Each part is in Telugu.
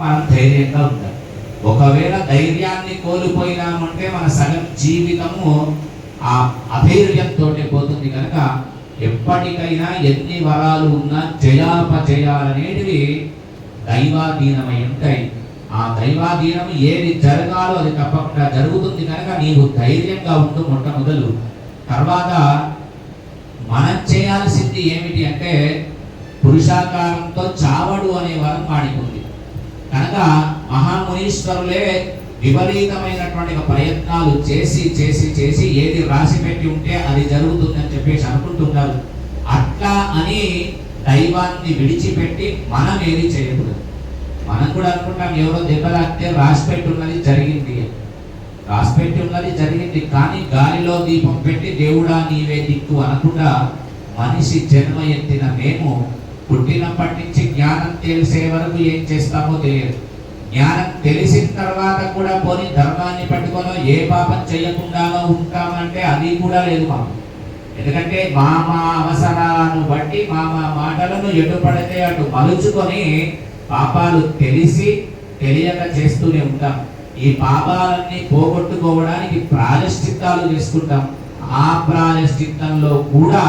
మనం ధైర్యంగా ఉండాలి. ఒకవేళ ధైర్యాన్ని కోల్పోయినామంటే మన సగం జీవితము ఆ అధైర్యంతో పోతుంది. కనుక ఎప్పటికైనా ఎన్ని వరాలు ఉన్నా జయాపజయాలనేటివి దైవాధీనమై ఉంటాయి. ఆ దైవాధీనం ఏది జరగాలో అది తప్పకుండా జరుగుతుంది. కనుక నీవు ధైర్యంగా ఉంటూ మొట్టమొదలు. తర్వాత మనం చేయాల్సింది ఏమిటి అంటే పురుషాకారంతో చావడు అనే వరం వాడికుంది. కనుక మహామునీశ్వరులే విపరీతమైనటువంటి ప్రయత్నాలు చేసి చేసి చేసి ఏది రాసి పెట్టి ఉంటే అది జరుగుతుందని చెప్పేసి అనుకుంటున్నారు. అట్లా అని దైవాన్ని విడిచిపెట్టి మనం ఏది చేయకూడదు. మనం కూడా అనుకుంటాం ఎవరో దెబ్బలాగితే రాసి పెట్టి ఉన్నది జరిగింది, రాసి పెట్టి ఉన్నది జరిగింది. కానీ గాలిలో దీపం పెట్టి దేవుడా నీవే దిక్కు అనకుండా మనిషి జన్మ ఎత్తిన మేము పుట్టినప్పటి నుంచి జ్ఞానం తెలిసే వరకు ఏం చేస్తామో తెలియదు. జ్ఞానం తెలిసిన తర్వాత కూడా పోని ధర్మాన్ని పట్టుకొని ఏ పాపం చేయకుండానో ఉంటామంటే అది కూడా లేదు మాకు. ఎందుకంటే మా అవసరాలను బట్టి మా మాటలను ఎటు పడితే అటు మలుచుకొని పాపాలు తెలిసి తెలియక చేస్తూనే ఉంటాం. ఈ పాపాలన్నీ పోగొట్టుకోవడానికి ప్రాయశ్చిత్తాలు చేసుకుంటాం. ఆ ప్రాయశ్చిత్తంలో కూడా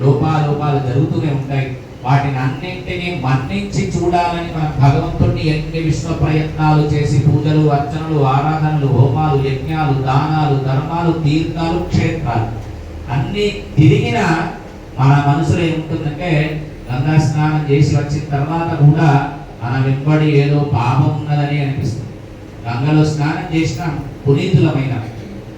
లోపాలు జరుగుతూనే ఉంటాయి. వాటిని అన్నింటినీ మన్నించి చూడాలని మనం భగవంతుడిని ఎన్ని విశ్వ ప్రయత్నాలు చేసి పూజలు, అర్చనలు, ఆరాధనలు, హోమాలు, యజ్ఞాలు, దానాలు, ధర్మాలు, తీర్థాలు, క్షేత్రాలు అన్ని తిరిగిన మన మనసులో ఏముంటుందంటే గంగా స్నానం చేసి వచ్చిన తర్వాత కూడా మన వెంబడి ఏదో పాపం ఉన్నదని అనిపిస్తుంది. గంగలో స్నానం చేసినాం, పునీతులమైన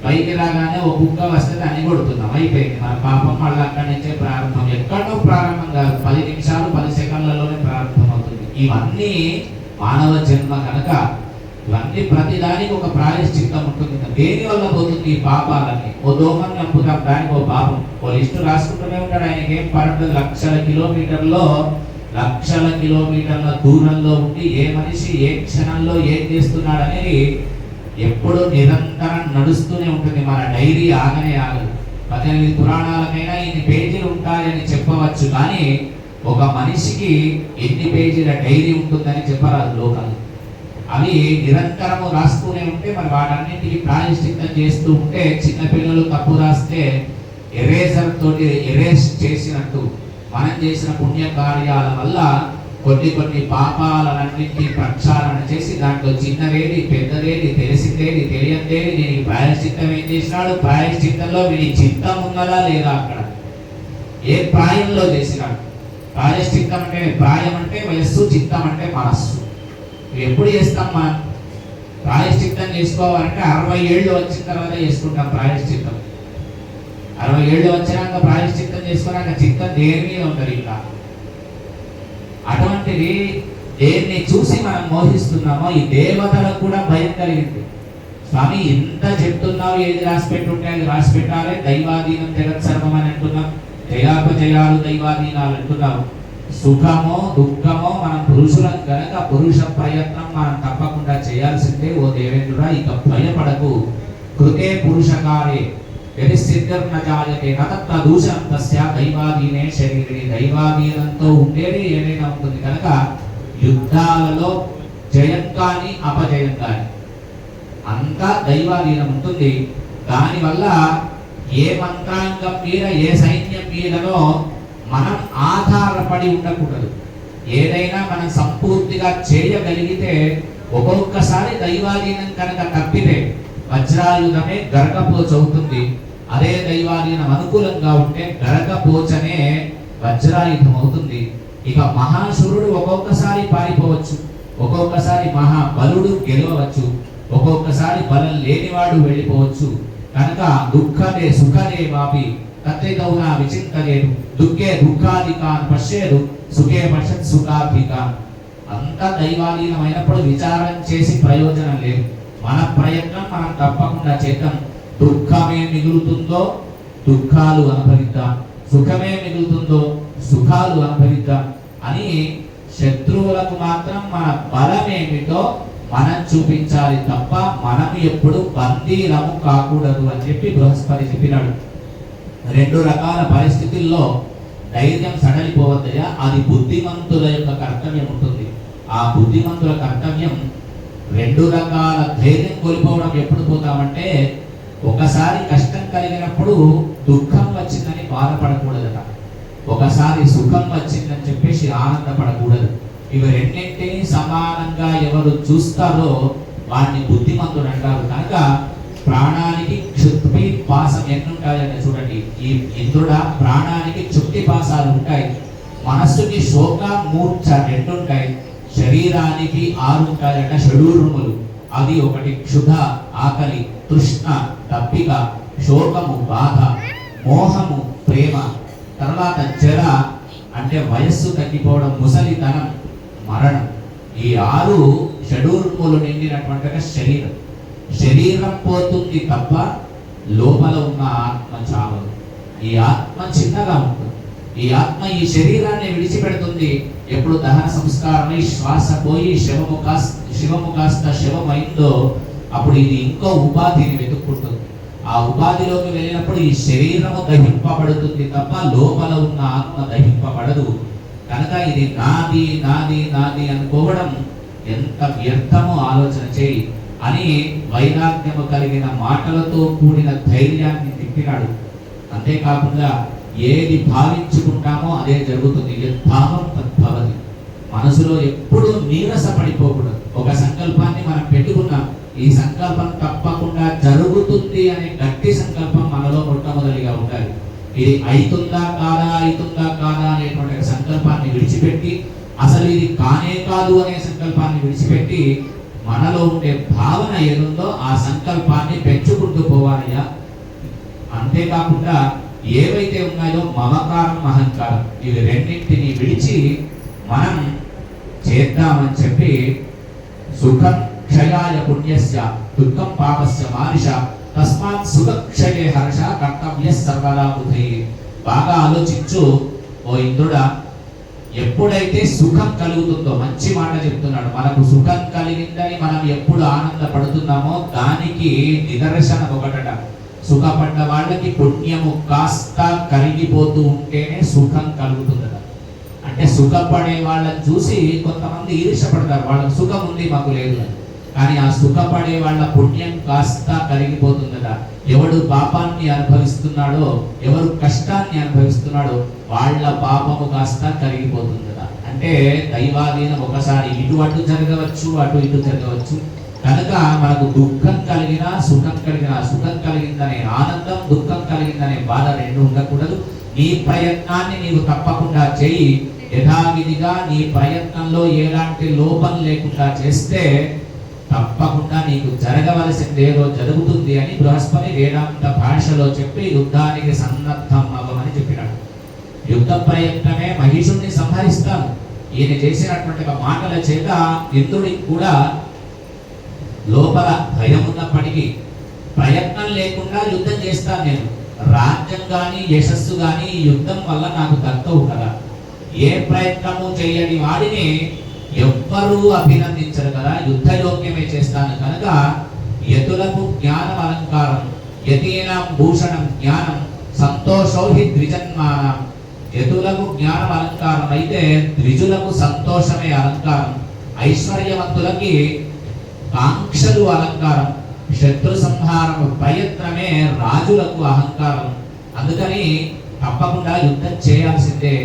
పైకి రాగానే ఒక కుక్క వస్తే దాన్ని కొడుతున్నాం, అయిపోయింది మన పాపం. మళ్ళీ అక్కడి నుంచే ప్రారంభం. ఎక్కడో ప్రారంభం కాదు, 10 నిమిషాలు 10 సెకండ్లలోనే ప్రారంభం అవుతుంది. ఇవన్నీ మానవ జన్మ కనుక ఇవన్నీ ప్రతిదానికి ఒక ప్రాయశ్చిత్తం ఉంటుంది. దేని వల్ల పోతుంది ఈ పాపాలన్నీ? ఓ దోమని చంపుతాం, దానికి ఓ పాపం. ఓ లిస్టు రాసుకుంటూనే ఉంటాడు. ఆయనకి ఏం పడుతుంది? లక్షల కిలోమీటర్ల దూరంలో ఉండి ఏ మనిషి ఏ క్షణంలో ఏం చేస్తున్నాడు అనేది ఎప్పుడూ నిరంతరం నడుస్తూనే ఉంటుంది. మన డైరీ ఆగనే ఆగదు. 18 పురాణాలకైనా ఇన్ని పేజీలు ఉంటాయని చెప్పవచ్చు, కానీ ఒక మనిషికి ఎన్ని పేజీల డైరీ ఉంటుందని చెప్పరాదు లోకాలు. అవి నిరంతరము రాస్తూనే ఉంటే మరి వాటన్నింటికి ప్రాయశ్చిత్తం చేస్తూ ఉంటే చిన్నపిల్లలు తప్పు రాస్తే ఎరేజర్ తోటి ఎరేజ్ చేసినట్టు మనం చేసిన పుణ్య కార్యాల వల్ల కొన్ని పాపాలన్నింటినీ ప్రక్షాళన చేసి దాంట్లో చిన్నదేది పెద్దదేది తెలిసిందేది తెలియదేది దీనికి ప్రాయశ్చిత్తం ఏం చేసినాడు, ప్రాయశ్చిత్తంలో వీడి చిత్తం ఉన్నదా లేదా, అక్కడ ఏ ప్రాయంలో చేసినాడు. ప్రాయశ్చిత్తం అంటే ప్రాయం అంటే వయస్సు, చిత్తం అంటే మనస్సు. ఎప్పుడు చేస్తాం మనం ప్రాయశ్చిత్తం చేసుకోవాలంటే 60 ఏళ్ళు వచ్చిన తర్వాత చేసుకుంటాం ప్రాయశ్చిత్తం. 60 ఏళ్ళు వచ్చినాక ప్రాయశ్చిత్తం చేసుకున్నాక చిత్తం దేని మీద ఉంటుంది. ఇంకా అటువంటిది దేన్ని చూసి మనం మోహిస్తున్నామో ఈ దేవతలకు కూడా భయం కలిగింది. స్వామి ఇంత చెప్తున్నావు, ఏది రాసి పెట్టుంటే అది రాసి పెట్టాలి, దైవాధీనం జగత్ సర్వం అని అంటున్నాం, జయాపజయాలు దైవాధీనాలు అంటున్నావు. సుఖమో దుఃఖమో మనం పురుషులం కనుక పురుష ప్రయత్నం మనం తప్పకుండా చేయాల్సిందే. ఓ దేవేంద్రుడా, ఇక భయపడకు. కృతే పురుషకారే యది సిద్ధిర్న జాయతే నతత్ర దూషణం తస్య దైవాధీనే శరీరిణి. దైవాధీనంతో ఉండేది ఏదైనా ఉంటుంది కనుక యుద్ధాలలో జయం కానీ అపజయం కానీ అంతా దైవాధీనం ఉంటుంది. దానివల్ల ఏ మంత్రాంగం మీద ఏ సైన్యం మీదనో మనం ఆధారపడి ఉండకూడదు. ఏదైనా మనం సంపూర్తిగా చేయగలిగితే ఒక్కొక్కసారి దైవాధీనం కనుక తప్పితే వజ్రాయుధమే గరకపోచ అవుతుంది. అదే దైవాధీనం అనుకూలంగా ఉంటే గరకపోచనే వజ్రాయుధం అవుతుంది. ఇక మహాశూరుడు ఒక్కొక్కసారి పారిపోవచ్చు, ఒక్కొక్కసారి మహాబలుడు గెలవచ్చు, ఒక్కొక్కసారి బలం లేనివాడు వెళ్ళిపోవచ్చు. కనుక దుఃఖదే సుఖదే వాపి తత్వేదౌనా విచింతలేదు. దుఃఖే దుఃఖాధికాన్ పశ్యేదు, సుఖే పశ్యత్ సుఖాధికాన్. అంతా దైవాధీనమైనప్పుడు విచారం చేసి ప్రయోజనం లేదు. మన ప్రయత్నం మనం తప్పకుండా చేద్దాం. దుఃఖమే మిగులుతుందో దుఃఖాలు అనుభవిద్దాం, సుఖమే మిగులుతుందో సుఖాలు అనుభవిద్దాం అని శత్రువులకు మాత్రం మన బలమేమిటో మనం చూపించాలి తప్ప మనం ఎప్పుడు బందీలము కాకూడదు అని చెప్పి బృహస్పతి చెప్పినాడు. 2 రకాల పరిస్థితుల్లో ధైర్యం సడలిపోవద్దయా, అది బుద్ధిమంతుల యొక్క కర్తవ్యం ఉంటుంది. ఆ బుద్ధిమంతుల కర్తవ్యం రెండు రకాల ధైర్యం కోల్పోవడం ఎప్పుడు పోతామంటే, ఒకసారి కష్టం కలిగినప్పుడు దుఃఖం వచ్చిందని బాధపడకూడదట, ఒకసారి సుఖం వచ్చిందని చెప్పేసి ఆనందపడకూడదు. ఇవి రెండింటినీ సమానంగా ఎవరు చూస్తారో వాడిని బుద్ధిమంతుడు అంటారు. కనుక ప్రాణానికి క్షుత్పి పాసం ఎన్నుంటాయంటే చూడండి, ఈ ఇంద్రుడ ప్రాణానికి చుట్టి పాసాలు ఉంటాయి, మనస్సుకి శోక మూర్ఛ రెండుంటాయి, శరీరానికి 6 ఉంటాయట షడూర్ములు. అది ఒకటి క్షుధ ఆకలి, తృష్ణ దప్పిక, శోకము బాధ, మోహము ప్రేమ, తర్వాత జర అంటే వయస్సు తగ్గిపోవడం, ముసలితనం, మరణం. ఈ 6 షడూర్ములు నిండినటువంటి శరీరం. శరీరం పోతుంది తప్ప లోపల ఉన్న ఆత్మ చావదు. ఈ ఆత్మ చిన్నగా ఉంటుంది. ఈ ఆత్మ ఈ శరీరాన్ని విడిచిపెడుతుంది. ఎప్పుడు దహన సంస్కారమై శ్వాస పోయి శివము కాస్త శివమైందో అప్పుడు ఇది ఇంకో ఉపాధిని వెతుక్కుంటుంది. ఆ ఉపాధిలోకి వెళ్ళినప్పుడు ఈ శరీరము దహింపబడుతుంది తప్ప లోపల ఉన్న ఆత్మ దహింపబడదు. కనుక ఇది నాది నాది నాది అనుకోవడం ఎంత వ్యర్థమో ఆలోచన చేయి అని వైరాగ్యము కలిగిన మాటలతో కూడిన ధైర్యాన్ని తిప్పినాడు. అంతేకాకుండా ఏది భావించుకుంటామో అదే జరుగుతుంది. యద్భావం తద్భవతి. మనసులో ఎప్పుడూ నీరస పడిపోకూడదు. ఒక సంకల్పాన్ని మనం పెట్టుకున్నాం, ఈ సంకల్పం తప్పకుండా జరుగుతుంది అనే గట్టి సంకల్పం మనలో మొట్టమొదటిగా ఉండాలి. ఇది అవుతుందా కాదా అనేటువంటి సంకల్పాన్ని విడిచిపెట్టి, అసలు ఇది కానే కాదు అనే సంకల్పాన్ని విడిచిపెట్టి, మనలో ఉండే భావన ఏదుందో ఆ సంకల్పాన్ని పెంచుకుంటూ పోవాలయ్యా. అంతేకాకుండా ఏవైతే ఉన్నాయో మమకారం అహంకారం ఇవి రెండింటిని విడిచి మనం చేద్దామని చెప్పి సుఖం క్షయాయ పుణ్యస్య దుఃఖం పాపస్య మానిష తస్మాత్ సుఖక్షయే హర్ష కర్తవ్య సర్వదా బుద్ధి. బాగా ఆలోచించు ఓ ఇంద్రుడా, ఎప్పుడైతే సుఖం కలుగుతుందో, మంచి మాట చెప్తున్నాడు, మనకు సుఖం కలిగిందని మనం ఎప్పుడు ఆనందపడుతున్నామో దానికి నిదర్శనం ఒకటట. సుఖపడ్డ వాళ్ళకి పుణ్యము కాస్త కరిగిపోతూ ఉంటేనే సుఖం కలుగుతుందట. అంటే సుఖపడే వాళ్ళని చూసి కొంతమంది ఈర్ష్యపడతారు, వాళ్ళకి సుఖం ఉంది మాకు లేదు అని. కానీ ఆ సుఖపడే వాళ్ళ పుణ్యం కాస్త కరిగిపోతుందట. ఎవడు పాపాన్ని అనుభవిస్తున్నాడో, ఎవరు కష్టాన్ని అనుభవిస్తున్నాడో వాళ్ళ పాపము కాస్త కరిగిపోతుందట. అంటే దైవాధీనం ఒకసారి ఇటు అటు జరగవచ్చు, అటు ఇటు జరగవచ్చు. కనుక మనకు దుఃఖం కలిగినా సుఖం కలిగినా, సుఖం కలిగిందనే ఆనందం, దుఃఖం కలిగిందనే బాధ రెండు ఉండకూడదు. నీ ప్రయత్నాన్ని నీవు తప్పకుండా చేయి. యథావిధిగా నీ ప్రయత్నంలో ఎలాంటి లోపం లేకుండా చేస్తే తప్పకుండా నీకు జరగవలసింది ఏదో జరుగుతుంది అని బృహస్పతి వేదాంత భాషలో చెప్పి యుద్ధానికి సన్నద్ధం అవ్వమని చెప్పినాడు. యుద్ధ ప్రయత్నమే మహిషుణ్ణి సంహరిస్తాను. ఈయన చేసినటువంటి మాటల చేత ఇంద్రుడికి కూడా లోపల భయం ఉన్నప్పటికీ ప్రయత్నం లేకుండా యుద్ధం చేస్తాను నేను. రాజ్యం కానీ యశస్సు కానీ ఈ యుద్ధం వల్ల నాకు దక్కవు కదా. ఏ ప్రయత్నము చేయని వాడిని ఎవ్వరూ అభినందించరు కదా. యుద్ధయోగ్యమే చేస్తాను. కనుక యతులకు జ్ఞానం అలంకారం, యతీనాం భూషణం జ్ఞానం, సంతోషౌహి ద్విజన్మానం. యతులకు జ్ఞానం అలంకారం అయితే ద్విజులకు సంతోషమే అలంకారం. ఐశ్వర్యవంతులకి కాంక్షలు అలంకారం. శత్రు సంహారం ప్రయత్నమే రాజులకు అహంకారం. అందుకని తప్పకుండా యుద్ధం చేయాల్సిందే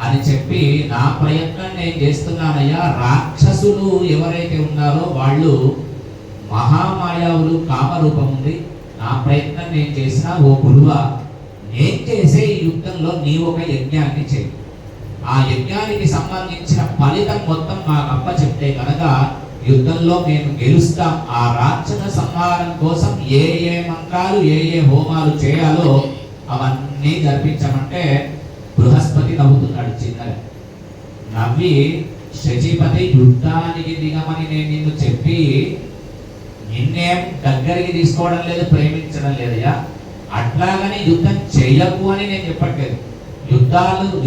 అని చెప్పి నా ప్రయత్నం నేను చేస్తున్నానయ్యా. రాక్షసులు ఎవరైతే ఉన్నారో వాళ్ళు మహామాయావులు, కామరూపం ఉంది. నా ప్రయత్నం నేను చేసినా ఓ గురువా, నేను చేసే ఈ యుద్ధంలో నీ ఒక యజ్ఞాన్ని చేయి. ఆ యజ్ఞానికి సంబంధించిన ఫలితం మొత్తం మాకు అప్ప చెప్తే కనుక యుద్ధంలో మేము గెలుస్తాం. ఆ రాక్షస సంహారం కోసం ఏ ఏ మంత్రాలు, ఏ ఏ హోమాలు చేయాలో అవన్నీ జరిపించమంటే బృహస్పతి నవ్వుతున్నాడు చిన్నగా. నవ్వి, శచీపతి యుద్ధానికి దిగమని నేను నిన్ను చెప్పి నిన్నేం దగ్గరికి తీసుకోవడం లేదు, ప్రేమించడం లేదయ్యా. అట్లాగని యుద్ధం చేయకు అని నేను చెప్పట్లేదు.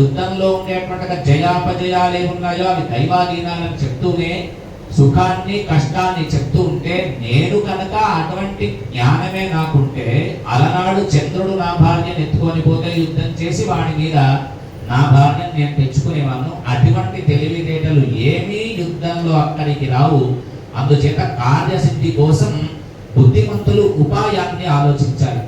యుద్ధంలో ఉండేటువంటి జయాపజయాలు ఏమున్నాయో అవి దైవాధీనాలని చెప్తూనే సుఖాన్ని కష్టాన్ని చెప్తూ ఉంటే, నేను కనుక అటువంటి జ్ఞానమే నాకుంటే అలనాడు చంద్రుడు నా భార్యను ఎత్తుకొని పోతే యుద్ధం చేసి వాడి మీద నా భార్యను నేను తెచ్చుకునేవాను. అటువంటి తెలివితేటలు ఏమీ యుద్ధంలో అక్కడికి రావు. అందుచేత కార్యసిద్ధి కోసం బుద్ధిమంతులు ఉపాయాన్ని ఆలోచించాలి.